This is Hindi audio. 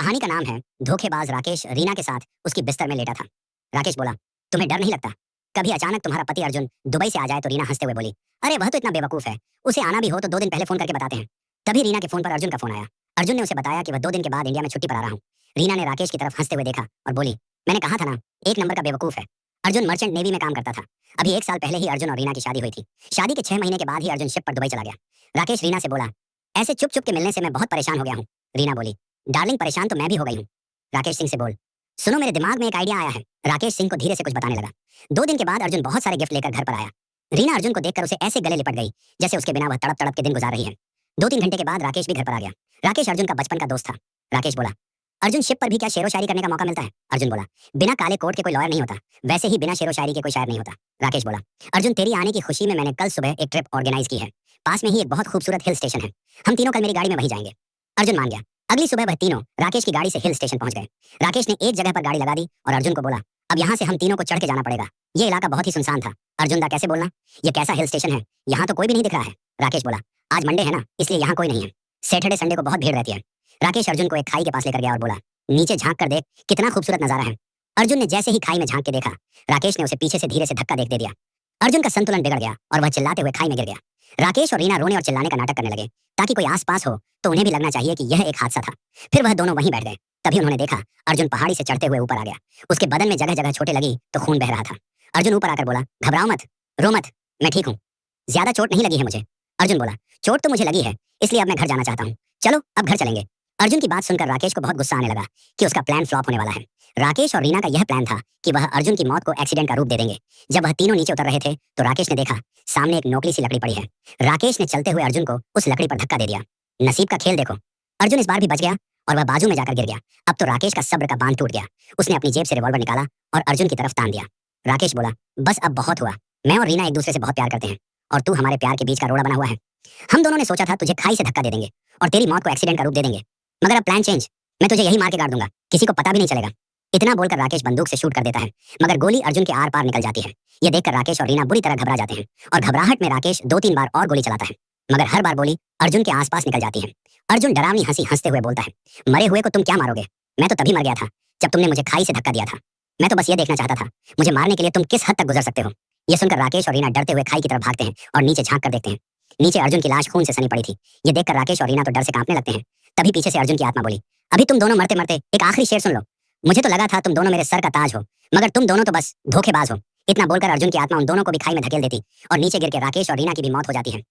कहानी का नाम है धोखेबाज राकेश रीना के साथ उसकी बिस्तर में लेटा था। राकेश बोला, तुम्हें डर नहीं लगता? कभी अचानक तुम्हारा पति अर्जुन दुबई से आ जाए तो रीना हंसते हुए बोली, अरे वह तो इतना बेवकूफ है, उसे आना भी हो तो 2 दिन पहले फोन करके बताते हैं। तभी रीना के फोन पर अर्जुन का फोन आया। अर्जुन ने उसे बताया कि वह 2 दिन के बाद इंडिया में छुट्टी पर आ रहा हूँ। रीना ने राकेश की तरफ हंसते हुए देखा और बोली, मैंने कहा था ना, एक नंबर का बेवकूफ है। अर्जुन मर्चेंट नेवी में काम करता था। अभी 1 साल पहले ही अर्जुन और रीना की शादी हुई थी। शादी के 6 महीने के बाद ही अर्जुन शिप पर दुबई चला गया। राकेश रीना से बोला, ऐसे चुप चुप के मिलने से मैं बहुत परेशान हो गया हूँ। रीना बोली, डार्लिंग परेशान तो मैं भी हो गई हूँ। राकेश सिंह से बोल, सुनो मेरे दिमाग में एक आइडिया आया है। राकेश सिंह को धीरे से कुछ बताने लगा। 2 दिन के बाद अर्जुन बहुत सारे गिफ्ट लेकर घर पर आया। रीना अर्जुन को देखकर उसे ऐसे गले लिपट गई जैसे उसके बिना वह तड़प तड़प के दिन गुजार रही है। 2-3 घंटे के बाद राकेश भी घर पर आ गया। राकेश अर्जुन का बचपन का दोस्त था। राकेश बोला, अर्जुन शिप पर भी क्या शेरो शायरी करने का मौका मिलता है? अर्जुन बोला, बिना काले कोट के कोई लॉयर नहीं होता, वैसे ही बिना शेरो शायरी के कोई शायर नहीं होता। राकेश बोला, अर्जुन तेरी आने की खुशी में मैंने कल सुबह एक ट्रिप ऑर्गेनाइज की है। पास में ही एक बहुत खूबसूरत हिल स्टेशन है। हम तीनों कल मेरी गाड़ी में वहीं जाएंगे। अर्जुन मान गया। अगली सुबह वह तीनों राकेश की गाड़ी से हिल स्टेशन पहुंच गए। राकेश ने एक जगह पर गाड़ी लगा दी और अर्जुन को बोला, अब यहाँ से हम तीनों को चढ़ के जाना पड़ेगा। ये इलाका बहुत ही सुनसान था। अर्जुन दा कैसे बोलना, ये कैसा हिल स्टेशन है, यहाँ तो कोई भी नहीं दिख रहा है। राकेश बोला, आज मंडे है ना, इसलिए यहाँ कोई नहीं है। सैटरडे संडे को बहुत भीड़ रहती है। राकेश अर्जुन को एक खाई के पास लेकर गया और बोला, नीचे झांक कर देख, कितना खूबसूरत नजारा है। अर्जुन ने जैसे ही खाई में झांक के देखा, राकेश ने उसे पीछे से धीरे से धक्का दे दिया। अर्जुन का संतुलन बिगड़ गया और वह चिल्लाते हुए खाई में गिर गया। राकेश और रीना रोने और चिल्लाने का नाटक करने लगे ताकि कोई आसपास हो तो उन्हें भी लगना चाहिए कि यह एक हादसा था। फिर वह दोनों वहीं बैठ गए। तभी उन्होंने देखा अर्जुन पहाड़ी से चढ़ते हुए ऊपर आ गया। उसके बदन में जगह जगह चोटें लगी तो खून बह रहा था। अर्जुन ऊपर आकर बोला, घबराओ मत, रो मत, मैं ठीक हूँ, ज्यादा चोट नहीं लगी है मुझे। अर्जुन बोला, चोट तो मुझे लगी है, इसलिए अब मैं घर जाना चाहता हूँ, चलो अब घर चलेंगे। अर्जुन की बात सुनकर राकेश को बहुत गुस्सा आने लगा कि उसका प्लान फ्लॉप होने वाला है। राकेश और रीना का यह प्लान था कि वह अर्जुन की मौत को एक्सीडेंट का रूप दे देंगे। जब वह तीनों नीचे उतर रहे थे तो राकेश ने देखा सामने एक नोकली सी लकड़ी पड़ी है। राकेश ने चलते हुए अर्जुन को उस लकड़ी पर धक्का दे दिया। नसीब का खेल देखो, अर्जुन इस बार भी बच गया और वह बाजू में जाकर गिर गया। अब तो राकेश का सब्र का बांध टूट गया। उसने अपनी जेब से रिवॉल्वर निकाला और अर्जुन की तरफ तान दिया। राकेश बोला, बस अब बहुत हुआ, मैं और रीना एक दूसरे से बहुत प्यार करते हैं और तू हमारे प्यार के बीच का रोड़ा बना हुआ है। हम दोनों ने सोचा था तुझे खाई से धक्का दे देंगे और तेरी मौत को एक्सीडेंट का रूप दे देंगे, मगर अब प्लान चेंज, मैं तुझे यही मार के गाड़ दूंगा, किसी को पता भी नहीं चलेगा। इतना बोलकर राकेश बंदूक से शूट कर देता है, मगर गोली अर्जुन के आर पार निकल जाती है। ये देखकर राकेश और रीना बुरी तरह घबरा जाते हैं और घबराहट में राकेश 2-3 बार और गोली चलाता है, मगर हर बार गोली अर्जुन के आसपास निकल जाती है। अर्जुन डरावनी हंसी हंसते हुए बोलता है, मरे हुए को तुम क्या मारोगे, मैं तो तभी मर गया था जब तुमने मुझे खाई से धक्का दिया था। मैं तो बस ये देखना चाहता था मुझे मारने के लिए तुम किस हद तक गुजर सकते हो। ये सुनकर राकेश और रीना डरते हुए खाई की तरफ भागते हैं और नीचे झांक कर देखते हैं। नीचे अर्जुन की लाश खून से सनी पड़ी थी। ये देखकर राकेश और रीना तो डर से कांपने लगते हैं। तभी पीछे से अर्जुन की आत्मा बोली, अभी तुम दोनों मरते मरते एक आखिरी शेर सुन लो। मुझे तो लगा था तुम दोनों मेरे सर का ताज हो, मगर तुम दोनों तो बस धोखेबाज हो। इतना बोलकर अर्जुन की आत्मा उन दोनों को भी खाई में धकेल देती और नीचे गिर के राकेश और रीना की भी मौत हो जाती है।